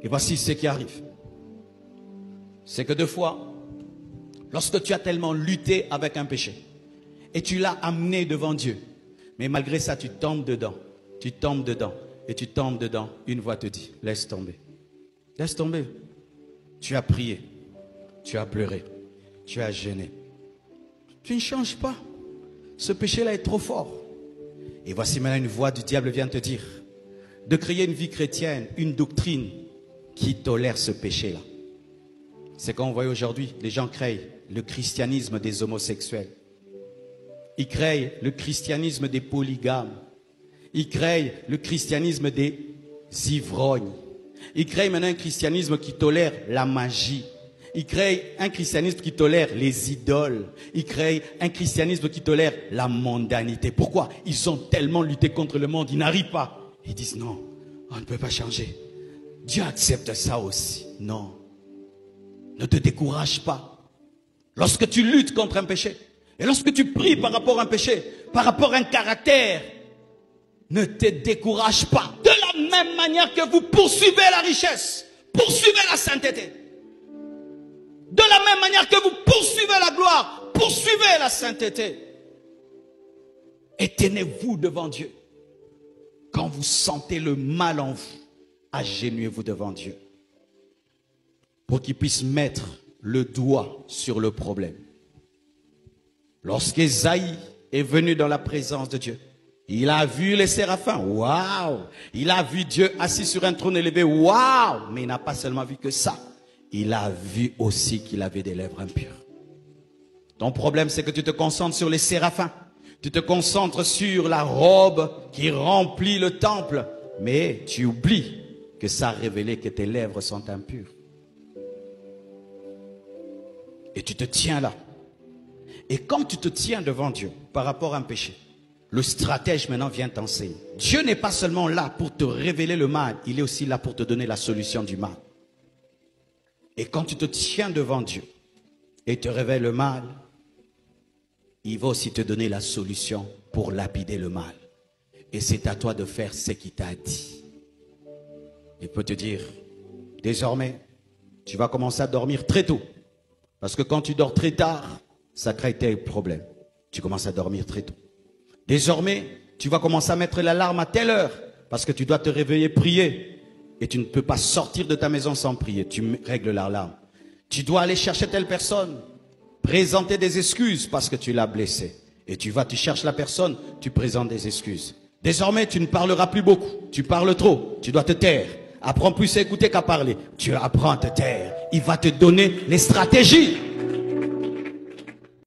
Et voici ce qui arrive. C'est que deux fois, lorsque tu as tellement lutté avec un péché, et tu l'as amené devant Dieu, mais malgré ça, tu tombes dedans, et tu tombes dedans, une voix te dit, laisse tomber. Laisse tomber. Tu as prié, tu as pleuré, tu as jeûné. Tu ne changes pas. Ce péché-là est trop fort. Et voici maintenant une voix du diable vient te dire de créer une vie chrétienne, une doctrine qui tolère ce péché-là. C'est quand on voit aujourd'hui, les gens créent le christianisme des homosexuels. Ils créent le christianisme des polygames. Ils créent le christianisme des ivrognes. Ils créent maintenant un christianisme qui tolère la magie. Ils créent un christianisme qui tolère les idoles. Ils créent un christianisme qui tolère la mondanité. Pourquoi? Ils ont tellement lutté contre le monde, ils n'arrivent pas. Ils disent non, on ne peut pas changer. Dieu accepte ça aussi. Non. Ne te décourage pas. Lorsque tu luttes contre un péché, et lorsque tu pries par rapport à un péché, par rapport à un caractère, ne te décourage pas. De la même manière que vous poursuivez la richesse, poursuivez la sainteté. De la même manière que vous poursuivez la gloire, poursuivez la sainteté. Et tenez-vous devant Dieu. Quand vous sentez le mal en vous, agenouillez-vous devant Dieu. Pour qu'il puisse mettre le doigt sur le problème. Lorsqu'Ésaïe est venu dans la présence de Dieu, il a vu les séraphins. Waouh! Il a vu Dieu assis sur un trône élevé. Waouh! Mais il n'a pas seulement vu que ça. Il a vu aussi qu'il avait des lèvres impures. Ton problème, c'est que tu te concentres sur les séraphins. Tu te concentres sur la robe qui remplit le temple. Mais tu oublies que ça a révélé que tes lèvres sont impures. Et tu te tiens là. Et quand tu te tiens devant Dieu par rapport à un péché, le stratège maintenant vient t'enseigner. Dieu n'est pas seulement là pour te révéler le mal, il est aussi là pour te donner la solution du mal. Et quand tu te tiens devant Dieu et te révèle le mal, il va aussi te donner la solution pour lapider le mal. Et c'est à toi de faire ce qu'il t'a dit. Il peut te dire, désormais, tu vas commencer à dormir très tôt. Parce que quand tu dors très tard, ça crée tes problèmes. Tu commences à dormir très tôt. Désormais, tu vas commencer à mettre l'alarme à telle heure. Parce que tu dois te réveiller, prier. Et tu ne peux pas sortir de ta maison sans prier. Tu règles l'alarme. Tu dois aller chercher telle personne. Présenter des excuses parce que tu l'as blessé. Et tu vas, tu cherches la personne, tu présentes des excuses. Désormais, tu ne parleras plus beaucoup. Tu parles trop. Tu dois te taire. Apprends plus à écouter qu'à parler. Tu apprends à te taire. Il va te donner les stratégies.